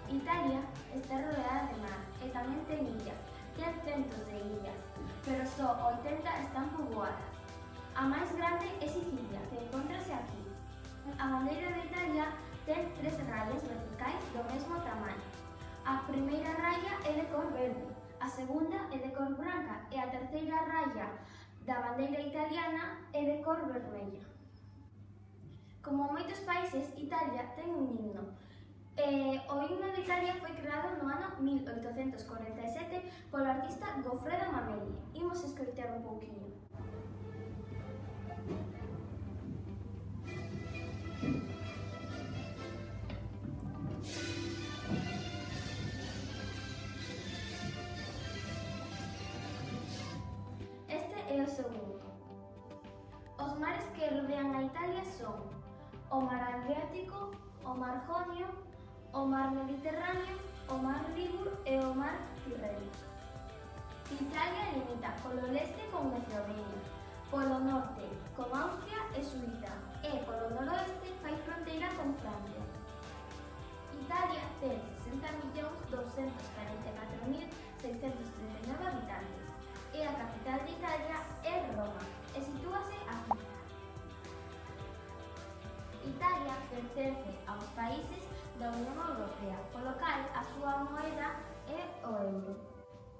Italia está rodeada de mar e tamén ten illas, ten centos de illas, pero só 80 están poboadas. A máis grande é Sicilia, que encontrase aquí. A bandeira de Italia ten 3 rayas verticais do mesmo tamaño. A primeira raya é de cor verde, a segunda é de cor branca e a terceira raya da bandeira italiana é de cor vermella. Como moitos países, Italia ten un himno. O himno de Italia foi creado no ano 1847 polo artista Goffredo Mameli. Imos escoitar un pouquiño. Este é o seu himno. Os mares que rodean a Italia son o mar Adriático, o mar Jonio, o mar Mediterráneo, o mar Lígur e o mar Tirreno. Italia limita polo leste con Eslovenia, polo norte con Austria e Suíza e polo noroeste fai fronteira con Francia. Italia ten 60.244.639 habitantes e a capital de Italia é Roma e sitúase aquí. Italia pertence aos países da Unión Europea, polo cal a súa moeda é o euro.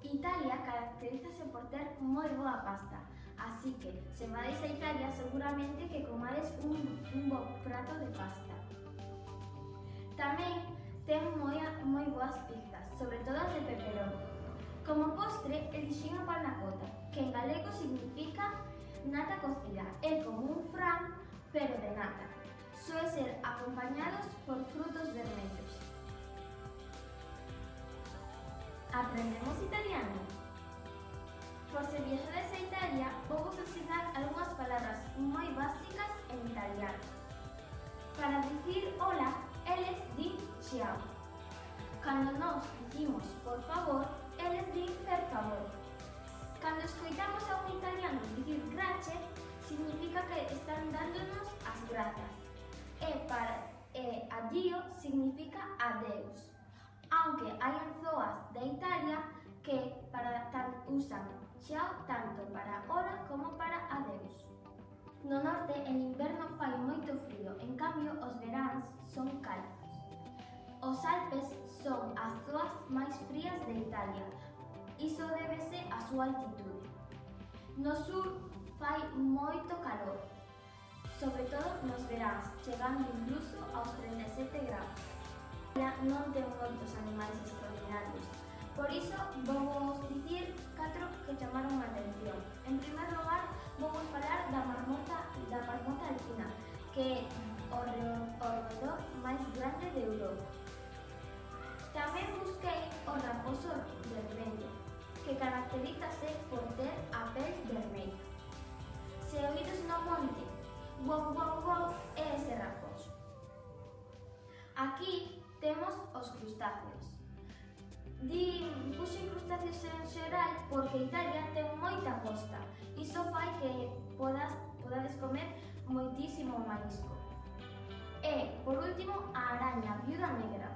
Italia caracterízase por ter moi boa pasta, así que se vades a Italia seguramente que comades un bo prato de pasta. Tamén ten moi boas pizzas, sobre todo as de pepperoni. Como postre, elixín a panna cotta, que en galego significa nata cocida, é como un fran, pero de nata. Suele ser acompañados por frutos vermellos. ¿Aprendemos italiano? Por se viaxades a Italia, vou vos ensinar algunhas palabras moi básicas en italiano. Para dicir hola, eles din ciao. Cando nós dicimos por favor, eles din per favor. Cando escoitamos a un italiano dicir grazie, significa que están dándonos as grazas. Addio significa adeus, aunque hai zonas de Italia que usan ciao tanto para hola como para adeus. No norte, en inverno fai moito frío, en cambio os veráns son cálidos. Os Alpes son as zonas máis frías de Italia, iso débese á súa altitude. No sur fai moito calor, sobre todo nos veráns, chegando incluso aos 37 graus. Italia non ten moitos animais extraordinarios, por iso vou dicir 4 que chamaron a atención. En primer lugar, vou falar da marmota alpina, que é o roedor máis grande de Europa. Tamén busquei o raposo vermello, que caracterízase por ter a pel vermella. Se oídes no monte wow, wow, wow, é ese raposo. Aquí temos os crustáceos. Puxen crustáceos en xeral porque Italia ten moita costa. Iso fai que podades comer moitísimo marisco. E, por último, a araña viuda negra,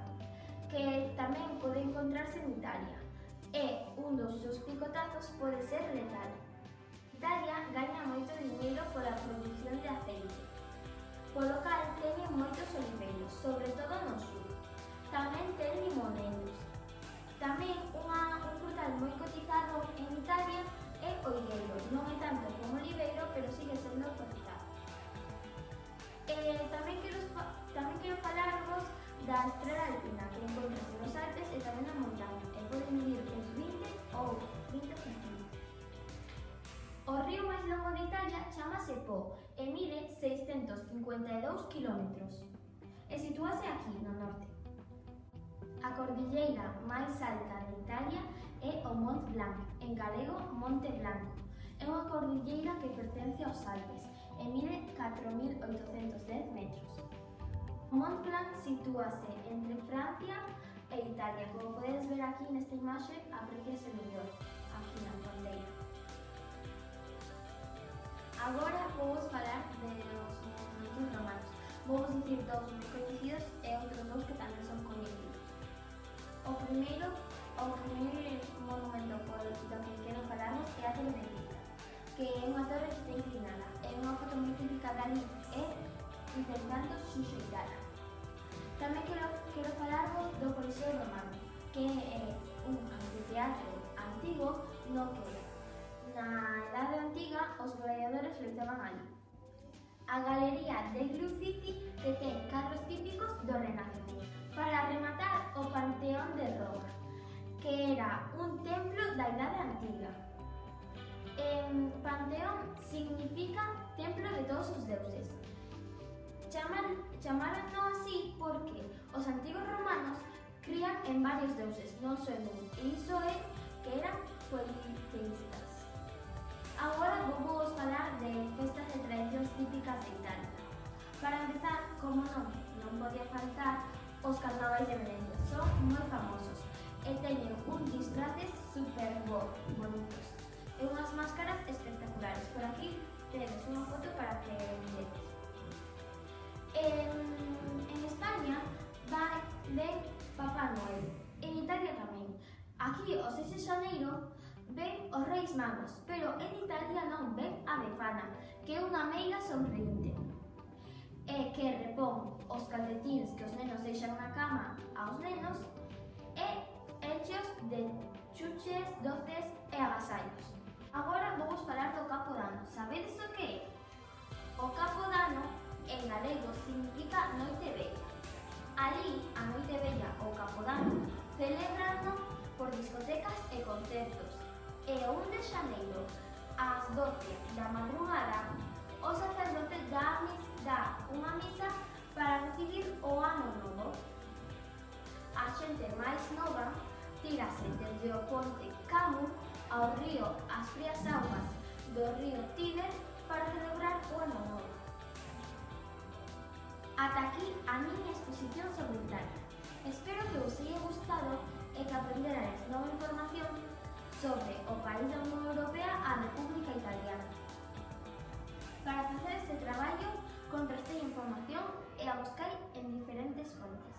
que tamén pode encontrarse en Italia. E un dos seus picotazos pode ser letal. Italia gaña moito dinheiro pola produción de aceite, polo cal teñen moitos oliveiros, sobre todo no sur. Tamén ten limoneiros. Tamén un frutal moi cotizado en Italia é o higueiro, non é tanto como o oliveiro, pero sigue sendo cotizado. Tamén quero falarvos da estrela alpina, que encontrase nos Alpes e tamén na montaña, e pode medir uns 20 ou 30 centímetros. O río máis longo de Italia chamase Po e mide 652 km e sitúase aquí, no norte. A cordilleira máis alta de Italia é o Mont Blanc, en galego Monte Blanco. É unha cordilleira que pertence aos Alpes e mide 4.810 metros. O Mont Blanc sitúase entre Francia e Italia. Como podedes ver aquí nesta imaxe, apreciase mellor, aquí na fronteira. Agora vou falar dos monumentos romanos. Vou dicir dous moi coñecidos e outros dous que tamén son coñecidos. primeiro monumento do que quero falarvos é a Torre de Pisa, que é unha torre que está inclinada. É unha foto moi típica dali e intentando suxeitala. Tamén quero falarvos do Coliseo Romano, que é un anfiteatro antigo no que na Idade Antiga os gladiadores loitaban ali. A Galería degli Uffizi, que ten cadros típicos do Renacemento. Para rematar, o Panteón de Roma, que era un templo da Idade Antiga. Panteón significa templo de todos os deuses. Chamaronno así porque os antigos romanos crían en varios deuses, non só en un, e iso é que eran politeístas. Agora vou vos falar de festas e tradicións típicas de Italia. Para empezar, como non podía faltar, os carnavais de Venecia son moi famosos e teñen un disfraces super bonitos e unhas máscaras espectaculares. Por aquí tedes unha foto para que vedes. En España ven Papá Noel, en Italia tamén. Aquí o 6 de xaneiro ven os Reis Magos, pero en Italia non, ven a Befana, que é unha meiga sonreínte, e que repón os calcetíns que os nenos deixan na cama aos nenos e hechos de chuches, doces e agasallos. Agora vou vos falar do Capo d'Ano. Sabedes o que é? O Capo d'Ano en galego significa Noite Vella. Ali, a Noite Vella ou Capo d'Ano celebrano por discotecas e concertos. E o 1 de xaneiro, ás 12 da madrugada, o sacerdote dá unha misa para recibir o ano novo. A xente máis nova tírase desde o ponte Camu ao río as frías augas do río Tíber para celebrar o ano novo. Ata aquí a miña exposición sobre Italia. Espero que vos haya gustado e que aprenderades nova información sobre o país da Unión Europea, a República Italiana. Para facer este traballo, contrastei información e a buscai en diferentes fontes.